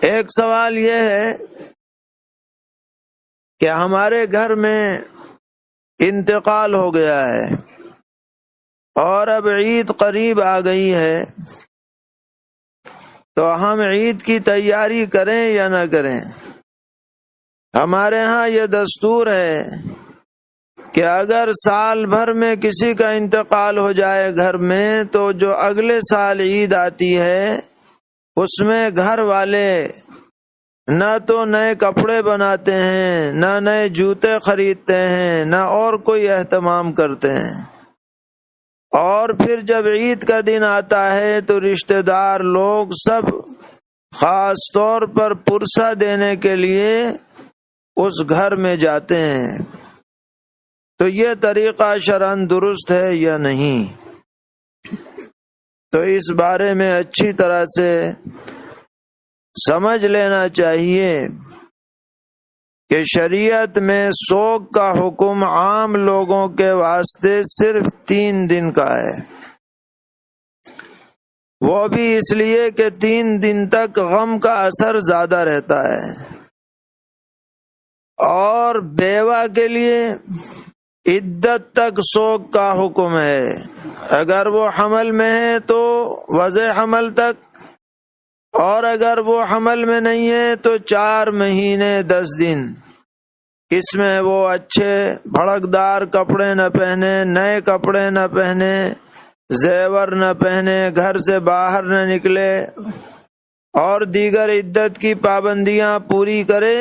ایک سوال یہ ہے کہ ہمارے گھر میں انتقال ہو گیا ہے اور اب عید قریب آ گئی ہے، تو ہم عید کی تیاری کریں یا نہ کریں؟ ہمارے ہاں یہ دستور ہے کہ اگر سال بھر میں کسی کا انتقال ہو جائے گھر میں، تو جو اگلے سال عید آتی ہے اس میں گھر والے نہ تو نئے کپڑے بناتے ہیں، نہ نئے جوتے خریدتے ہیں، نہ اور کوئی اہتمام کرتے ہیں، اور پھر جب عید کا دن آتا ہے تو رشتہ دار لوگ سب خاص طور پر پرسہ دینے کے لیے اس گھر میں جاتے ہیں۔ تو یہ طریقہ شرعاً درست ہے یا نہیں؟ تو اس بارے میں اچھی طرح سے سمجھ لینا چاہیے کہ شریعت میں سوگ کا حکم عام لوگوں کے واسطے صرف 3 دن کا ہے، وہ بھی اس لیے کہ 3 دن تک غم کا اثر زیادہ رہتا ہے، اور بیوہ کے لیے عدت تک سوگ کا حکم ہے۔ اگر وہ حمل میں ہے تو وضع حمل تک، اور اگر وہ حمل میں نہیں ہے تو 4 مہینے 10 دن۔ اس میں وہ اچھے بھڑکدار کپڑے نہ پہنے، نئے کپڑے نہ پہنے، زیور نہ پہنے، گھر سے باہر نہ نکلے، اور دیگر عدت کی پابندیاں پوری کرے،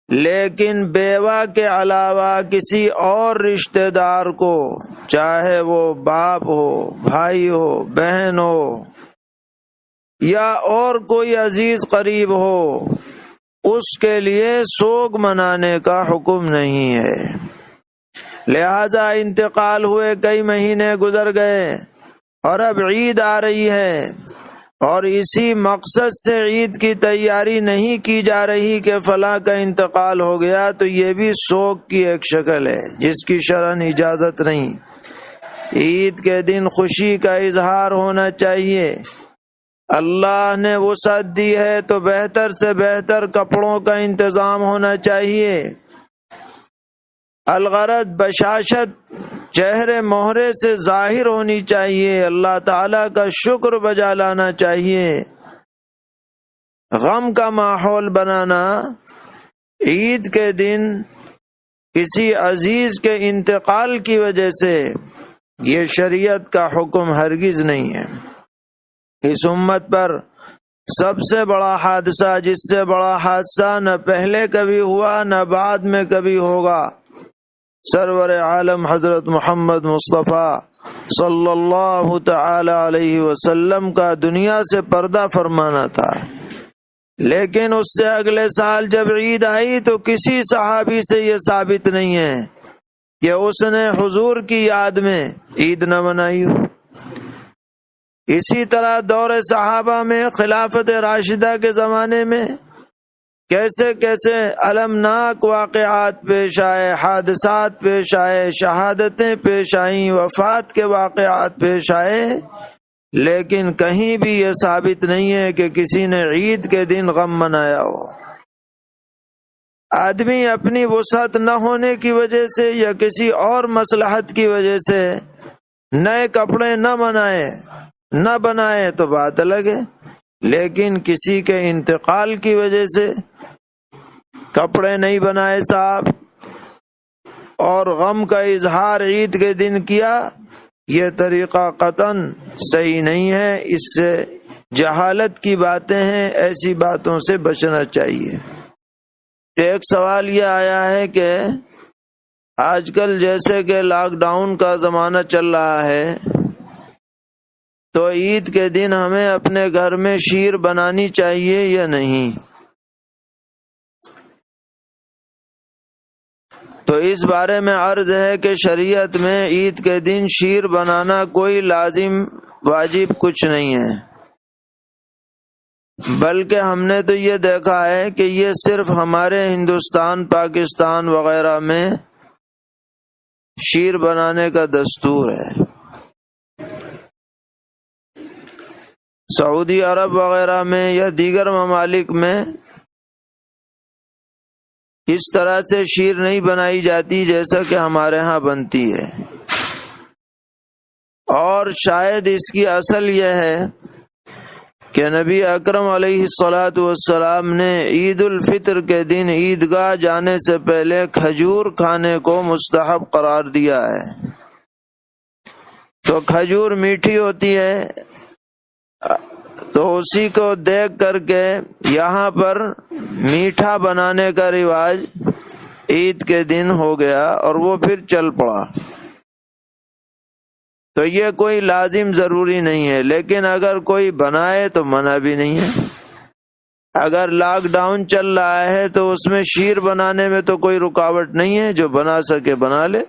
لیکن بیوہ کے علاوہ کسی اور رشتہ دار کو، چاہے وہ باپ ہو، بھائی ہو، بہن ہو، یا اور کوئی عزیز قریب ہو، اس کے لیے سوگ منانے کا حکم نہیں ہے۔ لہذا انتقال ہوئے کئی مہینے گزر گئے اور اب عید آ رہی ہے، اور اسی مقصد سے عید کی تیاری نہیں کی جا رہی کہ فلاں کا انتقال ہو گیا، تو یہ بھی سوگ کی ایک شکل ہے جس کی شرعاً اجازت نہیں۔ عید کے دن خوشی کا اظہار ہونا چاہیے۔ اللہ نے وسعت دی ہے تو بہتر سے بہتر کپڑوں کا انتظام ہونا چاہیے۔ الغرض بشاشت چہرے مہرے سے ظاہر ہونی چاہیے، اللہ تعالیٰ کا شکر بجا لانا چاہیے۔ غم کا ماحول بنانا عید کے دن کسی عزیز کے انتقال کی وجہ سے، یہ شریعت کا حکم ہرگز نہیں ہے۔ اس امت پر سب سے بڑا حادثہ، جس سے بڑا حادثہ نہ پہلے کبھی ہوا نہ بعد میں کبھی ہوگا، سرور عالم حضرت محمد مصطفیٰ صلی اللہ تعالی علیہ وسلم کا دنیا سے پردہ فرمانا تھا۔ لیکن اس سے اگلے سال جب عید آئی تو کسی صحابی سے یہ ثابت نہیں ہے کہ اس نے حضور کی یاد میں عید نہ منائی ہو۔ اسی طرح دور صحابہ میں خلافت راشدہ کے زمانے میں کیسے کیسے المناک واقعات پیش آئے، حادثات پیش آئے، شہادتیں پیش آئیں، وفات کے واقعات پیش آئے، لیکن کہیں بھی یہ ثابت نہیں ہے کہ کسی نے عید کے دن غم منایا ہو۔ آدمی اپنی وسعت نہ ہونے کی وجہ سے یا کسی اور مصلحت کی وجہ سے نئے کپڑے نہ بنائے تو بات الگ ہے، لیکن کسی کے انتقال کی وجہ سے کپڑے نہیں بنائے صاحب اور غم کا اظہار عید کے دن کیا، یہ طریقہ قطعاً صحیح نہیں ہے۔ اس سے جہالت کی باتیں ہیں، ایسی باتوں سے بچنا چاہیے۔ ایک سوال یہ آیا ہے کہ آج کل جیسے کہ لاک ڈاؤن کا زمانہ چل رہا ہے، تو عید کے دن ہمیں اپنے گھر میں شیر بنانی چاہیے یا نہیں؟ تو اس بارے میں عرض ہے کہ شریعت میں عید کے دن شیر بنانا کوئی لازم واجب کچھ نہیں ہے، بلکہ ہم نے تو یہ دیکھا ہے کہ یہ صرف ہمارے ہندوستان، پاکستان وغیرہ میں شیر بنانے کا دستور ہے۔ سعودی عرب وغیرہ میں یا دیگر ممالک میں اس طرح سے شیر نہیں بنائی جاتی جیسا کہ ہمارے ہاں بنتی ہے، اور شاید اس کی اصل یہ ہے کہ نبی اکرم علیہ الصلاۃ والسلام نے عید الفطر کے دن عیدگاہ جانے سے پہلے کھجور کھانے کو مستحب قرار دیا ہے۔ تو کھجور میٹھی ہوتی ہے، تو اسی کو دیکھ کر کے یہاں پر میٹھا بنانے کا رواج عید کے دن ہو گیا اور وہ پھر چل پڑا۔ تو یہ کوئی لازم ضروری نہیں ہے، لیکن اگر کوئی بنائے تو منع بھی نہیں ہے۔ اگر لاک ڈاؤن چل رہا ہے تو اس میں شیر بنانے میں تو کوئی رکاوٹ نہیں ہے، جو بنا سکے بنا لے،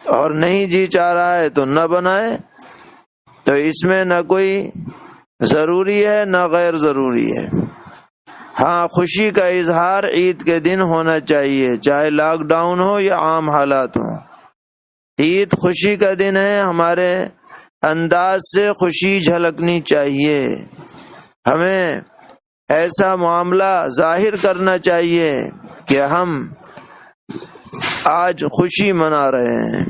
اور نہیں جی چاہ رہا ہے تو نہ بنائے۔ تو اس میں نہ کوئی ضروری ہے نہ غیر ضروری ہے۔ ہاں، خوشی کا اظہار عید کے دن ہونا چاہیے، چاہے لاک ڈاؤن ہو یا عام حالات ہوں۔ عید خوشی کا دن ہے، ہمارے انداز سے خوشی جھلکنی چاہیے، ہمیں ایسا معاملہ ظاہر کرنا چاہیے کہ ہم آج خوشی منا رہے ہیں۔